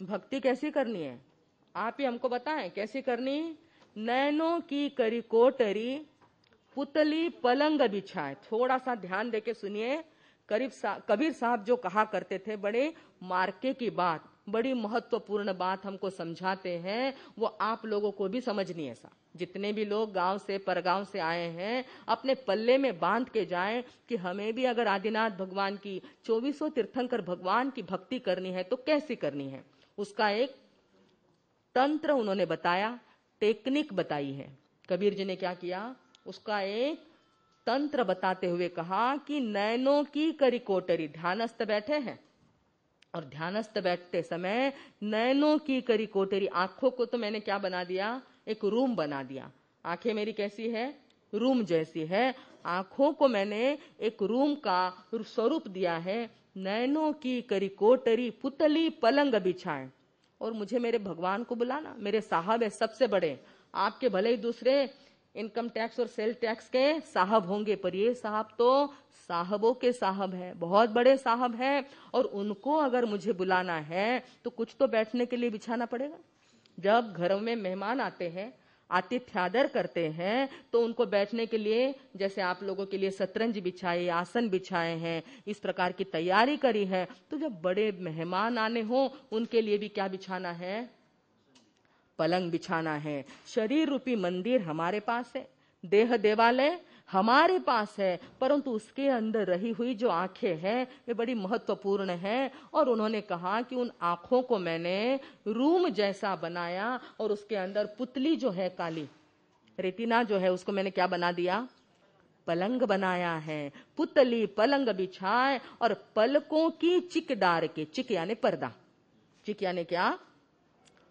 भक्ति कैसी करनी है, आप ही हमको बताएं कैसी करनी। नैनों की करी कोटरी, पुतली पलंग बिछाए। थोड़ा सा ध्यान देके सुनिए। कबीर साहब जो कहा करते थे, बड़े मार्के की बात, बड़ी महत्वपूर्ण बात हमको समझाते हैं, वो आप लोगों को भी समझनी है। ऐसा जितने भी लोग गांव से परगांव से आए हैं, अपने पल्ले में बांध के जाएं कि हमें भी अगर आदिनाथ भगवान की, 2400 तीर्थंकर भगवान की भक्ति करनी है तो कैसी करनी है। उसका एक तंत्र उन्होंने बताया, टेक्निक बताई है। कबीर जी ने क्या किया, उसका एक तंत्र बताते हुए कहा कि नैनों की करी कोटरी, ध्यानस्थ बैठे हैं और ध्यानस्थ बैठते समय नैनों की करी कोटरी, आंखों को तो मैंने क्या बना दिया, एक रूम बना दिया। आंखें मेरी कैसी है, रूम जैसी है। आंखों को मैंने एक रूम का स्वरूप दिया है। नैनों की करी कोटरी, पुतली पलंग बिछाए। और मुझे मेरे भगवान को बुलाना, मेरे साहब है सबसे बड़े। आपके भले ही दूसरे इनकम टैक्स और सेल टैक्स के साहब होंगे, पर ये साहब तो साहबों के साहब हैं, बहुत बड़े साहब हैं। और उनको अगर मुझे बुलाना है तो कुछ तो बैठने के लिए बिछाना पड़ेगा। जब घरों में मेहमान आते हैं, आतिथ्यादर करते हैं, तो उनको बैठने के लिए, जैसे आप लोगों के लिए शतरंज बिछाए, आसन बिछाए हैं, इस प्रकार की तैयारी करी है। तो जब बड़े मेहमान आने हो, उनके लिए भी क्या बिछाना है, पलंग बिछाना है। शरीर रूपी मंदिर हमारे पास है, देह देवालय हमारे पास है, परंतु उसके अंदर रही हुई जो आंखें हैं वे बड़ी महत्वपूर्ण है। और उन्होंने कहा कि उन आंखों को मैंने रूम जैसा बनाया और उसके अंदर पुतली जो है काली, रेटिना जो है, उसको मैंने क्या बना दिया, पलंग बनाया है। पुतली पलंग बिछाए और पलकों की चिक डार के, चिक यानी पर्दा, चिक यानी क्या,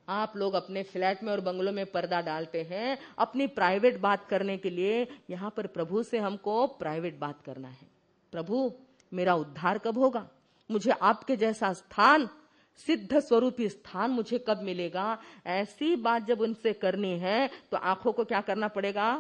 आप लोग अपने फ्लैट में और बंगलों में पर्दा डालते हैं अपनी प्राइवेट बात करने के लिए। यहां पर प्रभु से हमको प्राइवेट बात करना है। प्रभु मेरा उद्धार कब होगा, मुझे आपके जैसा स्थान, सिद्ध स्वरूपी स्थान मुझे कब मिलेगा। ऐसी बात जब उनसे करनी है तो आंखों को क्या करना पड़ेगा,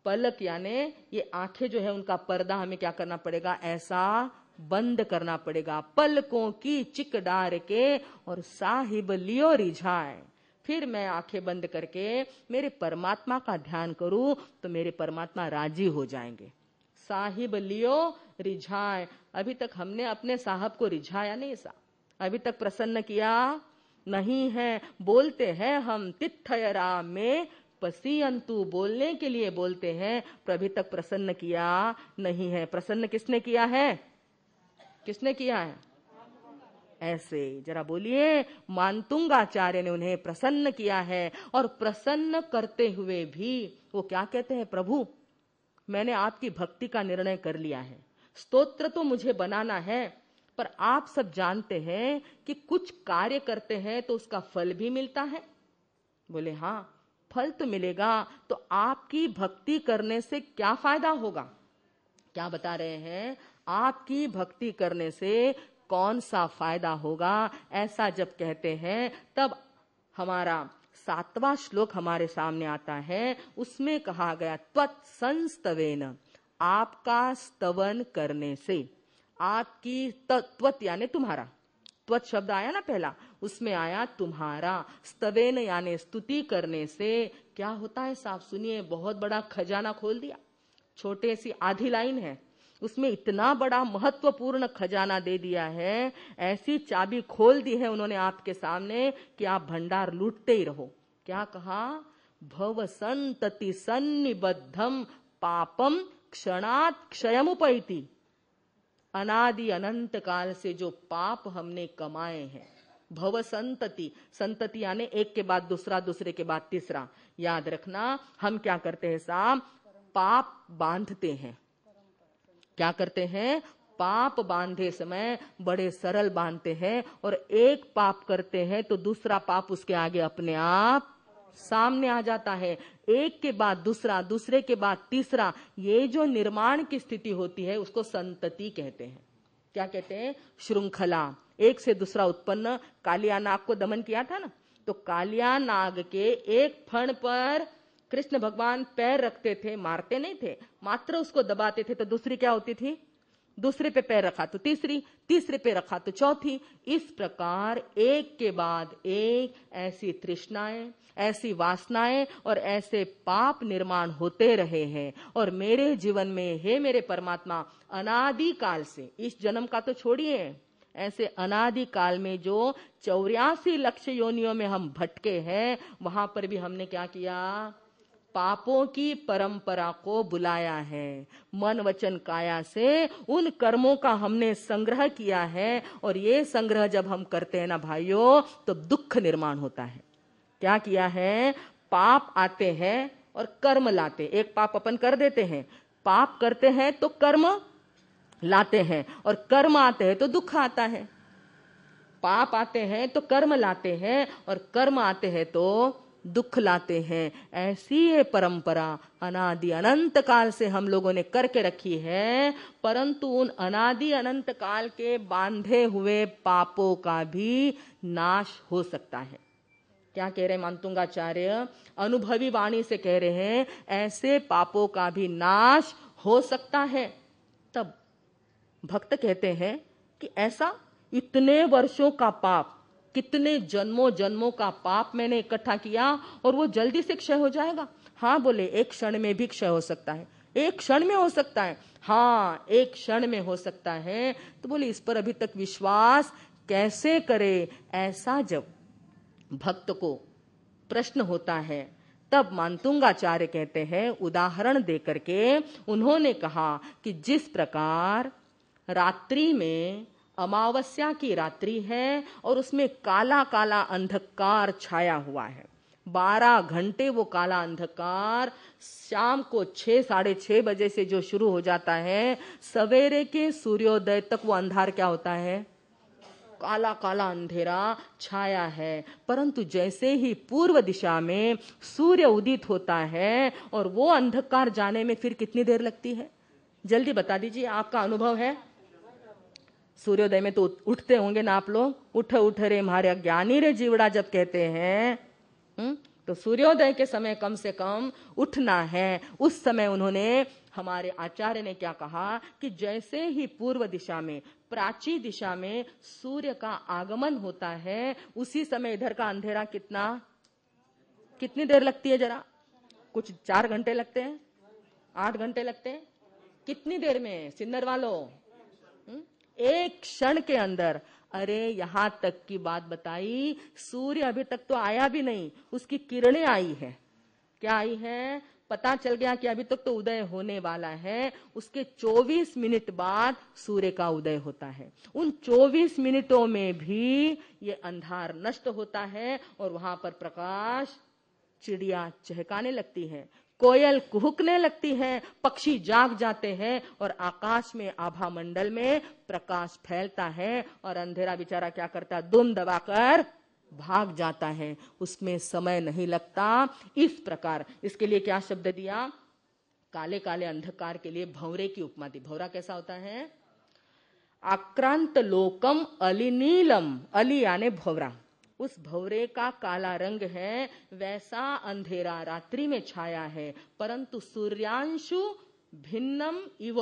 पलक यानी ये आंखें जो है उनका पर्दा हमें क्या करना पड़ेगा, ऐसा बंद करना पड़ेगा। पलकों की चिक डार के और साहिब लियो रिझाए। फिर मैं आंखें बंद करके मेरे परमात्मा का ध्यान करूं तो मेरे परमात्मा राजी हो जाएंगे। साहिब लियो रिझाए। अभी तक हमने अपने साहब को रिझाया नहीं, सा अभी तक प्रसन्न किया नहीं है। बोलते हैं हम तिथयरा में पसीयंतु, बोलने के लिए बोलते हैं, पर अभी तक प्रसन्न किया नहीं है। प्रसन्न किसने किया है, किसने किया है, ऐसे जरा बोलिए, मानतुंगाचार्य ने उन्हें प्रसन्न किया है। और प्रसन्न करते हुए भी वो क्या कहते हैं, प्रभु मैंने आपकी भक्ति का निर्णय कर लिया है, स्तोत्र तो मुझे बनाना है, पर आप सब जानते हैं कि कुछ कार्य करते हैं तो उसका फल भी मिलता है। बोले हाँ, फल तो मिलेगा, तो आपकी भक्ति करने से क्या फायदा होगा। क्या बता रहे हैं, आपकी भक्ति करने से कौन सा फायदा होगा। ऐसा जब कहते हैं तब हमारा 7वां श्लोक हमारे सामने आता है। उसमें कहा गया त्वत्संस्तवेन, आपका स्तवन करने से, आपकी त्वत यानी तुम्हारा, त्वत शब्द आया ना पहला, उसमें आया तुम्हारा, स्तवेन यानी स्तुति करने से क्या होता है साहब, सुनिए, बहुत बड़ा खजाना खोल दिया। छोटे सी आधी लाइन है, उसमें इतना बड़ा महत्वपूर्ण खजाना दे दिया है। ऐसी चाबी खोल दी है उन्होंने आपके सामने कि आप भंडार लूटते ही रहो। क्या कहा, भव संतति सन्निबद्धम पापम क्षणात् क्षयमुपैति। अनादि अनंत काल से जो पाप हमने कमाए हैं, भव संतति, संतति यानी एक के बाद दूसरा, दूसरे के बाद तीसरा। याद रखना, हम क्या करते हैं साहब, पाप बांधते हैं। क्या करते हैं, पाप बांधे समय बड़े सरल बांधते हैं, और एक पाप करते हैं तो दूसरा पाप उसके आगे अपने आप सामने आ जाता है। एक के बाद दूसरा, दूसरे के बाद तीसरा, ये जो निर्माण की स्थिति होती है उसको संतति कहते हैं। क्या कहते हैं, श्रृंखला, एक से दूसरा उत्पन्न। कालिया नाग को दमन किया था ना, तो कालिया नाग के एक फण पर कृष्ण भगवान पैर रखते थे, मारते नहीं थे, मात्र उसको दबाते थे, तो दूसरी क्या होती थी, दूसरे पे पैर रखा तो तीसरी, तीसरे पे रखा तो चौथी। इस प्रकार एक के बाद एक ऐसी तृष्णाएं, ऐसी वासनाएं और ऐसे पाप निर्माण होते रहे हैं। और मेरे जीवन में हे मेरे परमात्मा, अनादि काल से, इस जन्म का तो छोड़िए, ऐसे अनादि काल में जो 84 लाख योनियों में हम भटके हैं, वहां पर भी हमने क्या किया? पापों की परंपरा को बुलाया है। मन वचन काया से उन कर्मों का हमने संग्रह किया है। और ये संग्रह जब हम करते हैं ना भाइयों, तो दुख निर्माण होता है। क्या किया है? पाप आते हैं और कर्म लाते। एक पाप अपन कर देते हैं, पाप करते हैं तो कर्म लाते हैं, और कर्म आते हैं तो दुख आता है। पाप आते हैं तो कर्म लाते हैं, और कर्म आते हैं तो दुख लाते हैं। ऐसी ये परंपरा अनादि अनंत काल से हम लोगों ने करके रखी है। परंतु उन अनादि अनंत काल के बांधे हुए पापों का भी नाश हो सकता है। क्या कह रहे मानतुंगाचार्य? अनुभवी वाणी से कह रहे हैं, ऐसे पापों का भी नाश हो सकता है। तब भक्त कहते हैं कि ऐसा इतने वर्षों का पाप, कितने जन्मों जन्मों का पाप मैंने इकट्ठा किया, और वो जल्दी से क्षय हो जाएगा? हाँ बोले, एक क्षण में भी क्षय हो सकता है। एक क्षण में हो सकता है? हाँ, एक क्षण में हो सकता है। तो बोले, इस पर अभी तक विश्वास कैसे करे? ऐसा जब भक्त को प्रश्न होता है, तब मानतुंगाचार्य कहते हैं, उदाहरण देकर के उन्होंने कहा कि जिस प्रकार रात्रि में, अमावस्या की रात्रि है और उसमें काला काला अंधकार छाया हुआ है, 12 घंटे वो काला अंधकार, शाम को 6, 6:30 बजे से जो शुरू हो जाता है, सवेरे के सूर्योदय तक वो अंधार क्या होता है? काला काला अंधेरा छाया है। परंतु जैसे ही पूर्व दिशा में सूर्य उदित होता है, और वो अंधकार जाने में फिर कितनी देर लगती है? जल्दी बता दीजिए, आपका अनुभव है? सूर्योदय में तो उठते होंगे ना आप लोग, उठ उठ रे हमारे ज्ञानी रे जीवड़ा जब कहते हैं, तो सूर्योदय के समय कम से कम उठना है। उस समय उन्होंने, हमारे आचार्य ने क्या कहा कि जैसे ही पूर्व दिशा में, प्राची दिशा में सूर्य का आगमन होता है, उसी समय इधर का अंधेरा कितनी देर लगती है? जरा कुछ 4 घंटे लगते हैं, 8 घंटे लगते हैं। कितनी देर में सिन्नर वालों? एक क्षण के अंदर। अरे यहां तक की बात बताई, सूर्य अभी तक तो आया भी नहीं, उसकी किरणें आई है। क्या आई है? पता चल गया कि अभी तक तो उदय होने वाला है। उसके 24 मिनट बाद सूर्य का उदय होता है। उन 24 मिनटों में भी ये अंधार नष्ट होता है, और वहां पर प्रकाश, चिड़िया चहकाने लगती है, कोयल कुहुकने लगती है, पक्षी जाग जाते हैं, और आकाश में, आभा मंडल में प्रकाश फैलता है, और अंधेरा बेचारा क्या करता है? दुम दबाकर भाग जाता है, उसमें समय नहीं लगता। इस प्रकार इसके लिए क्या शब्द दिया? काले काले अंधकार के लिए भंवरे की उपमा दी। भंवरा कैसा होता है? आक्रांत लोकम अलिनीलम, अली यानी भंवरा, उस भंवरे का काला रंग है, वैसा अंधेरा रात्रि में छाया है। परंतु सूर्यांशु भिन्नम इव,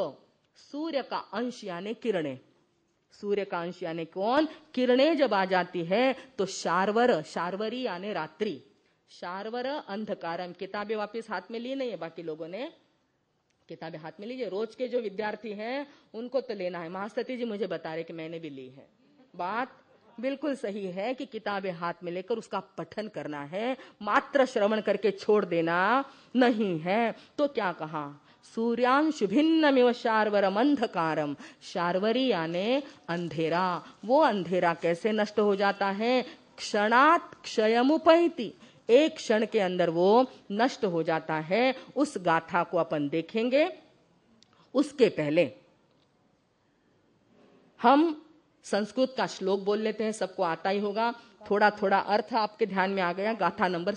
सूर्य का अंश यानी किरणें, सूर्य का अंश यानी कौन? किरणें जब आ जाती है तो शार्वर, शार्वरी यानी रात्रि, शार्वर अंधकारम। किताबें वापस हाथ में ली नहीं है, बाकी लोगों ने किताबें हाथ में लीजिए। रोज के जो विद्यार्थी हैं उनको तो लेना है। महासती जी मुझे बता रहे कि मैंने भी ली है। बात बिल्कुल सही है कि किताबें हाथ में लेकर उसका पठन करना है, मात्र श्रवण करके छोड़ देना नहीं है। तो क्या कहा? सूर्यांश भिन्नमिव शार्वरम अंधकारम, शार्वरी यानी अंधेरा। वो अंधेरा कैसे नष्ट हो जाता है? क्षणात क्षयमुपैति, एक क्षण के अंदर वो नष्ट हो जाता है। उस गाथा को अपन देखेंगे। उसके पहले हम संस्कृत का श्लोक बोल लेते हैं, सबको आता ही होगा। थोड़ा थोड़ा अर्थ आपके ध्यान में आ गया। गाथा नंबर